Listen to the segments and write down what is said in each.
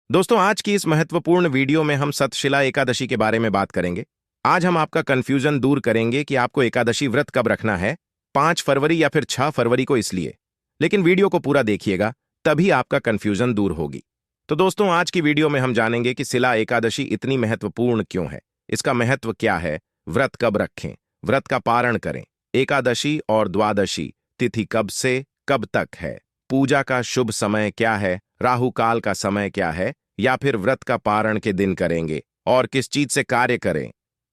दोस्तों, आज की इस महत्वपूर्ण वीडियो में हम सतशिला एकादशी के बारे में बात करेंगे। आज हम आपका कंफ्यूजन दूर करेंगे कि आपको एकादशी व्रत कब रखना है, 5 फरवरी या फिर 6 फरवरी को, इसलिए लेकिन वीडियो को पूरा देखिएगा, तभी आपका कंफ्यूजन दूर होगी। तो दोस्तों, आज की वीडियो में हम जानेंगे कि शिला एकादशी इतनी महत्वपूर्ण क्यों है, इसका महत्व क्या है, व्रत कब रखें, व्रत का पारण करें, एकादशी और द्वादशी तिथि कब से कब तक है, पूजा का शुभ समय क्या है, राहु काल का समय क्या है, या फिर व्रत का पारण के दिन करेंगे और किस चीज से कार्य करें,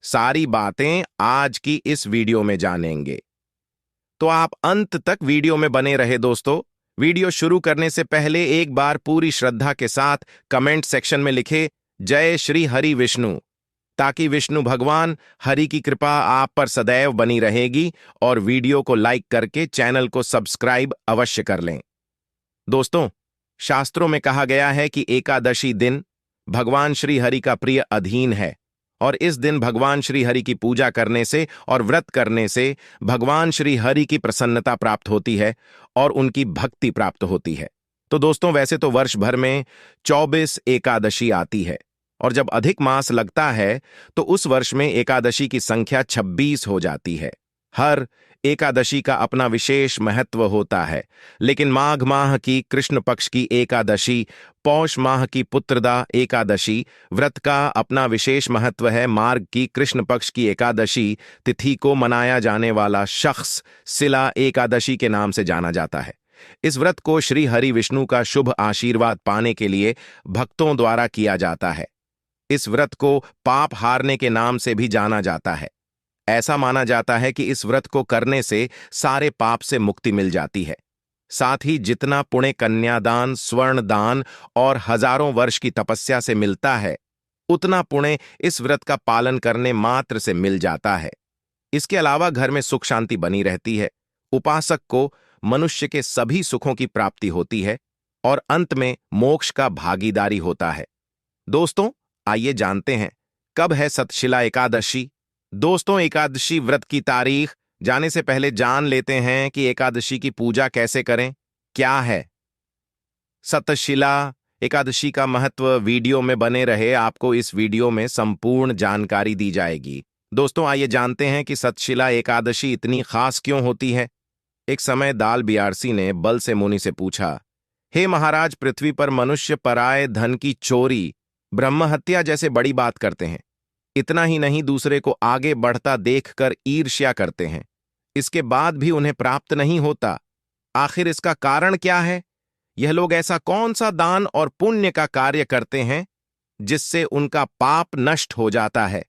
सारी बातें आज की इस वीडियो में जानेंगे। तो आप अंत तक वीडियो में बने रहे। दोस्तों, वीडियो शुरू करने से पहले एक बार पूरी श्रद्धा के साथ कमेंट सेक्शन में लिखे जय श्री हरि विष्णु, ताकि विष्णु भगवान हरि की कृपा आप पर सदैव बनी रहेगी, और वीडियो को लाइक करके चैनल को सब्सक्राइब अवश्य कर लें। दोस्तों, शास्त्रों में कहा गया है कि एकादशी दिन भगवान श्री हरि का प्रिय अधीन है, और इस दिन भगवान श्री हरि की पूजा करने से और व्रत करने से भगवान श्री हरि की प्रसन्नता प्राप्त होती है और उनकी भक्ति प्राप्त होती है। तो दोस्तों, वैसे तो वर्ष भर में 24 एकादशी आती है, और जब अधिक मास लगता है तो उस वर्ष में एकादशी की संख्या 26 हो जाती है। हर एकादशी का अपना विशेष महत्व होता है, लेकिन माघ माह की कृष्ण पक्ष की एकादशी, पौष माह की पुत्रदा एकादशी व्रत का अपना विशेष महत्व है। मार्ग की कृष्ण पक्ष की एकादशी तिथि को मनाया जाने वाला शख्स शिला एकादशी के नाम से जाना जाता है। इस व्रत को श्री हरि विष्णु का शुभ आशीर्वाद पाने के लिए भक्तों द्वारा किया जाता है। इस व्रत को पाप हारने के नाम से भी जाना जाता है। ऐसा माना जाता है कि इस व्रत को करने से सारे पाप से मुक्ति मिल जाती है। साथ ही जितना पुण्य कन्यादान, स्वर्ण दान और हजारों वर्ष की तपस्या से मिलता है, उतना पुण्य इस व्रत का पालन करने मात्र से मिल जाता है। इसके अलावा घर में सुख शांति बनी रहती है, उपासक को मनुष्य के सभी सुखों की प्राप्ति होती है, और अंत में मोक्ष का भागीदारी होता है। दोस्तों, आइए जानते हैं कब है सतशिला एकादशी। दोस्तों, एकादशी व्रत की तारीख जाने से पहले जान लेते हैं कि एकादशी की पूजा कैसे करें, क्या है सतशिला एकादशी का महत्व। वीडियो में बने रहे, आपको इस वीडियो में संपूर्ण जानकारी दी जाएगी। दोस्तों, आइए जानते हैं कि सतशिला एकादशी इतनी खास क्यों होती है। एक समय दाल बियारसी ने बल से मुनि से पूछा, हे महाराज, पृथ्वी पर मनुष्य पराये धन की चोरी, ब्रह्म हत्या जैसे बड़ी बात करते हैं। इतना ही नहीं, दूसरे को आगे बढ़ता देखकर ईर्ष्या करते हैं। इसके बाद भी उन्हें प्राप्त नहीं होता। आखिर इसका कारण क्या है? यह लोग ऐसा कौन सा दान और पुण्य का कार्य करते हैं जिससे उनका पाप नष्ट हो जाता है?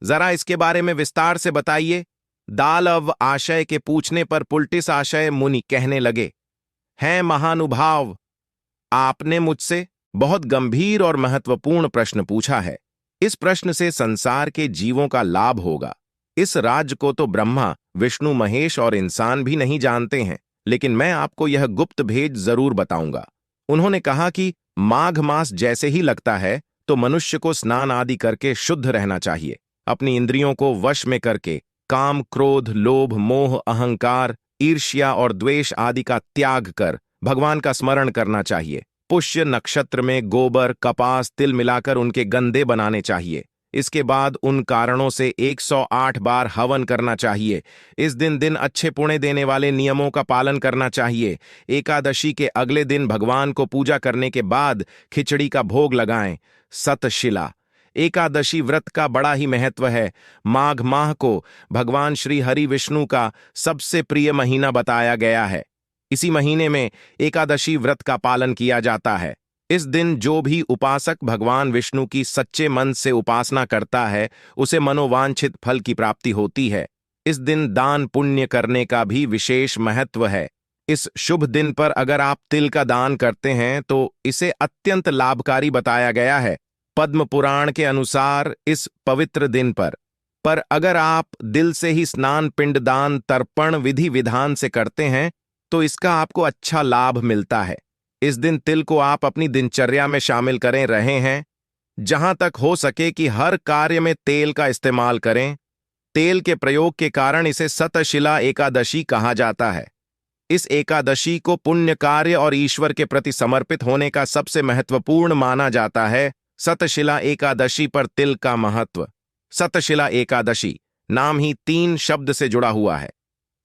जरा इसके बारे में विस्तार से बताइए। दालव आशय के पूछने पर पुलटिस आशय मुनि कहने लगे, हैं महानुभाव, आपने मुझसे बहुत गंभीर और महत्वपूर्ण प्रश्न पूछा है। इस प्रश्न से संसार के जीवों का लाभ होगा। इस राज को तो ब्रह्मा, विष्णु, महेश और इंसान भी नहीं जानते हैं, लेकिन मैं आपको यह गुप्त भेद जरूर बताऊंगा। उन्होंने कहा कि माघ मास जैसे ही लगता है तो मनुष्य को स्नान आदि करके शुद्ध रहना चाहिए। अपनी इंद्रियों को वश में करके काम, क्रोध, लोभ, मोह, अहंकार, ईर्ष्या और द्वेष आदि का त्याग कर भगवान का स्मरण करना चाहिए। पुष्य नक्षत्र में गोबर, कपास, तिल मिलाकर उनके गंदे बनाने चाहिए। इसके बाद उन कारणों से 108 बार हवन करना चाहिए। इस दिन अच्छे पुण्य देने वाले नियमों का पालन करना चाहिए। एकादशी के अगले दिन भगवान को पूजा करने के बाद खिचड़ी का भोग लगाएं। सतशिला एकादशी व्रत का बड़ा ही महत्व है। माघ माह को भगवान श्री हरि विष्णु का सबसे प्रिय महीना बताया गया है। इसी महीने में एकादशी व्रत का पालन किया जाता है। इस दिन जो भी उपासक भगवान विष्णु की सच्चे मन से उपासना करता है, उसे मनोवांछित फल की प्राप्ति होती है। इस दिन दान पुण्य करने का भी विशेष महत्व है। इस शुभ दिन पर अगर आप तिल का दान करते हैं तो इसे अत्यंत लाभकारी बताया गया है। पद्म पुराण के अनुसार इस पवित्र दिन पर अगर आप दिल से ही स्नान, पिंडदान, तर्पण विधि विधान से करते हैं तो इसका आपको अच्छा लाभ मिलता है। इस दिन तिल को आप अपनी दिनचर्या में शामिल करें रहे हैं। जहां तक हो सके कि हर कार्य में तेल का इस्तेमाल करें। तेल के प्रयोग के कारण इसे सतशिला एकादशी कहा जाता है। इस एकादशी को पुण्य कार्य और ईश्वर के प्रति समर्पित होने का सबसे महत्वपूर्ण माना जाता है। सतशिला एकादशी पर तिल का महत्व। सतशिला एकादशी नाम ही 3 शब्द से जुड़ा हुआ है।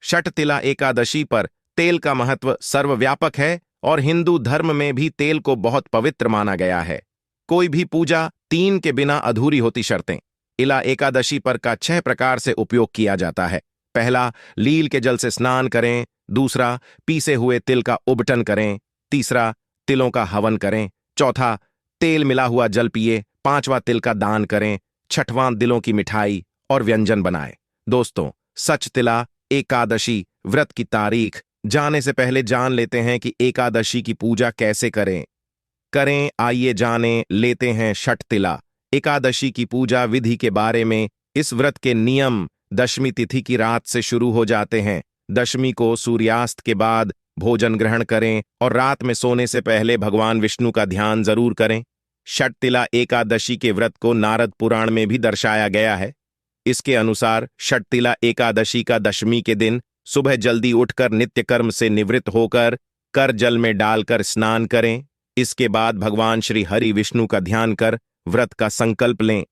षटतिला एकादशी पर तेल का महत्व सर्वव्यापक है और हिंदू धर्म में भी तेल को बहुत पवित्र माना गया है। कोई भी पूजा 3 के बिना अधूरी होती। शर्तें। इला एकादशी पर का 6 प्रकार से उपयोग किया जाता है। पहला, लील के जल से स्नान करें। दूसरा, पीसे हुए तिल का उबटन करें। तीसरा, तिलों का हवन करें। चौथा, तेल मिला हुआ जल पिए। पांचवा, तिल का दान करें। छठवां, दिलों की मिठाई और व्यंजन बनाए। दोस्तों, सचतिला एकादशी व्रत की तारीख जाने से पहले जान लेते हैं कि एकादशी की पूजा कैसे करें। आइए जाने लेते हैं षटतिला एकादशी की पूजा विधि के बारे में। इस व्रत के नियम दशमी तिथि की रात से शुरू हो जाते हैं। दशमी को सूर्यास्त के बाद भोजन ग्रहण करें और रात में सोने से पहले भगवान विष्णु का ध्यान जरूर करें। षटतिला एकादशी के व्रत को नारद पुराण में भी दर्शाया गया है। इसके अनुसार षटतिला एकादशी का दशमी के दिन सुबह जल्दी उठकर नित्य कर्म से निवृत्त होकर कर जल में डालकर स्नान करें। इसके बाद भगवान श्री हरि विष्णु का ध्यान कर व्रत का संकल्प लें।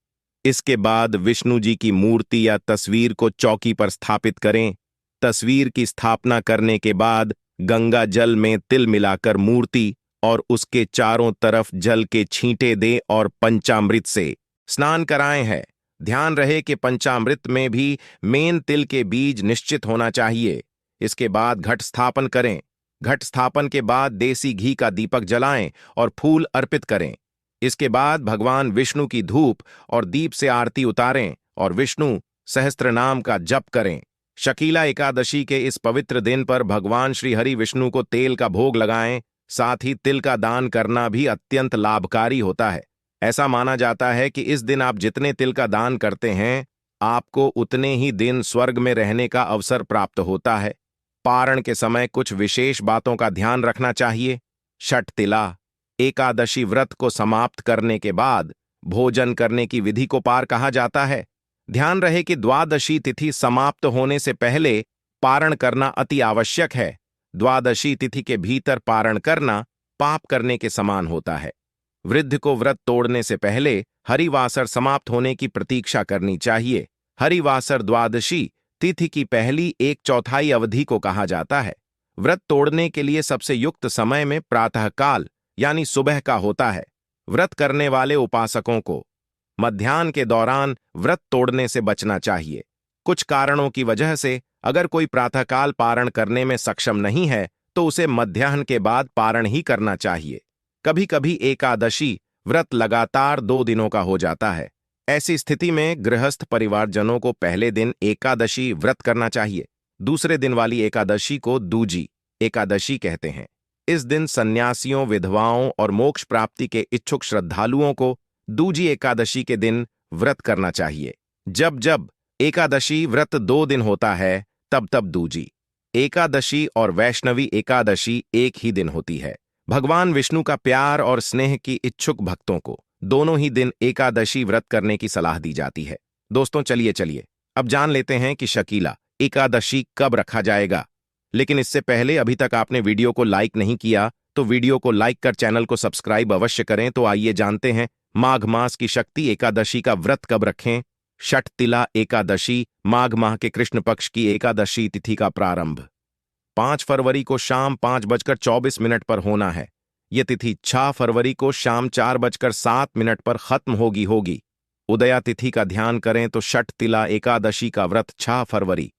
इसके बाद विष्णु जी की मूर्ति या तस्वीर को चौकी पर स्थापित करें। तस्वीर की स्थापना करने के बाद गंगा जल में तिल मिलाकर मूर्ति और उसके चारों तरफ जल के छींटे दें और पंचामृत से स्नान कराएं है। ध्यान रहे कि पंचामृत में भी मेन तिल के बीज निश्चित होना चाहिए। इसके बाद घट स्थापन करें। घट स्थापन के बाद देसी घी का दीपक जलाएं और फूल अर्पित करें। इसके बाद भगवान विष्णु की धूप और दीप से आरती उतारें और विष्णु सहस्त्र नाम का जप करें। शकीला एकादशी के इस पवित्र दिन पर भगवान श्री हरि विष्णु को तेल का भोग लगाएं। साथ ही तिल का दान करना भी अत्यंत लाभकारी होता है। ऐसा माना जाता है कि इस दिन आप जितने तिल का दान करते हैं, आपको उतने ही दिन स्वर्ग में रहने का अवसर प्राप्त होता है। पारण के समय कुछ विशेष बातों का ध्यान रखना चाहिए। षटतिला एकादशी व्रत को समाप्त करने के बाद भोजन करने की विधि को पार कहा जाता है। ध्यान रहे कि द्वादशी तिथि समाप्त होने से पहले पारण करना अति आवश्यक है। द्वादशी तिथि के भीतर पारण करना पाप करने के समान होता है। वृद्ध को व्रत तोड़ने से पहले हरिवासर समाप्त होने की प्रतीक्षा करनी चाहिए। हरिवासर द्वादशी तिथि की पहली 1/4 अवधि को कहा जाता है। व्रत तोड़ने के लिए सबसे युक्त समय में प्रातःकाल यानी सुबह का होता है। व्रत करने वाले उपासकों को मध्याह्न के दौरान व्रत तोड़ने से बचना चाहिए। कुछ कारणों की वजह से अगर कोई प्रातःकाल पारण करने में सक्षम नहीं है तो उसे मध्याह्न के बाद पारण ही करना चाहिए। कभी कभी एकादशी व्रत लगातार 2 दिनों का हो जाता है। ऐसी स्थिति में गृहस्थ परिवारजनों को पहले दिन एकादशी व्रत करना चाहिए। दूसरे दिन वाली एकादशी को दूजी एकादशी कहते हैं। इस दिन सन्यासियों, विधवाओं और मोक्ष प्राप्ति के इच्छुक श्रद्धालुओं को दूजी एकादशी के दिन व्रत करना चाहिए। जब जब एकादशी व्रत 2 दिन होता है तब तब दूजी एकादशी और वैष्णवी एकादशी एक ही दिन होती है। भगवान विष्णु का प्यार और स्नेह की इच्छुक भक्तों को दोनों ही दिन एकादशी व्रत करने की सलाह दी जाती है। दोस्तों, चलिए अब जान लेते हैं कि शकीला एकादशी कब रखा जाएगा। लेकिन इससे पहले अभी तक आपने वीडियो को लाइक नहीं किया तो वीडियो को लाइक कर चैनल को सब्सक्राइब अवश्य करें। तो आइए जानते हैं माघ मास की शक्ति एकादशी का व्रत कब रखें। षटतिला एकादशी माघ माह के कृष्ण पक्ष की एकादशी तिथि का प्रारंभ 5 फरवरी को शाम 5:24 पर होना है। यह तिथि 6 फरवरी को शाम 4:07 पर खत्म होगी। उदया तिथि का ध्यान करें तो षटतिला एकादशी का व्रत 6 फरवरी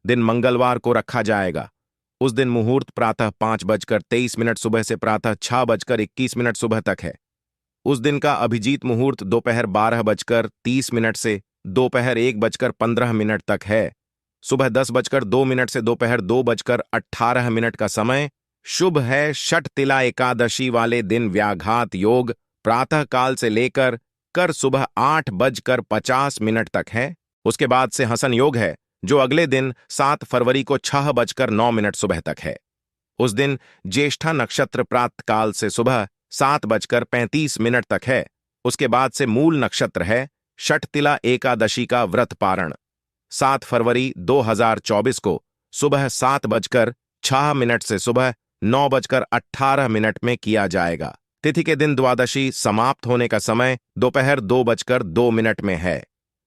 दिन मंगलवार को रखा जाएगा। उस दिन मुहूर्त प्रातः 5:23 सुबह से प्रातः 6:21 सुबह तक है। उस दिन का अभिजीत मुहूर्त दोपहर 12:30 से दोपहर 1:15 तक है। सुबह 10:02 से दोपहर 2:18 का समय शुभ है। षटतिला एकादशी वाले दिन व्याघात योग प्रातः काल से लेकर कर सुबह 8:50 तक है। उसके बाद से हसन योग है जो अगले दिन 7 फरवरी को 6:09 सुबह तक है। उस दिन ज्येष्ठा नक्षत्र प्रातः काल से सुबह 7:35 तक है। उसके बाद से मूल नक्षत्र है। षटतिला एकादशी का व्रत पारण 7 फरवरी 2024 को सुबह 7:48 6 मिनट से सुबह 9:18 में किया जाएगा। तिथि के दिन द्वादशी समाप्त होने का समय दोपहर 2:02 में है।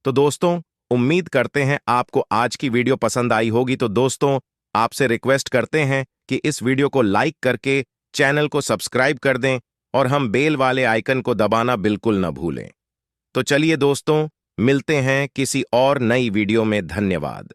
तो दोस्तों, उम्मीद करते हैं आपको आज की वीडियो पसंद आई होगी। तो दोस्तों, आपसे रिक्वेस्ट करते हैं कि इस वीडियो को लाइक करके चैनल को सब्सक्राइब कर दें और हम बेल वाले आइकन को दबाना बिल्कुल न भूलें। तो चलिए दोस्तों, मिलते हैं किसी और नई वीडियो में। धन्यवाद।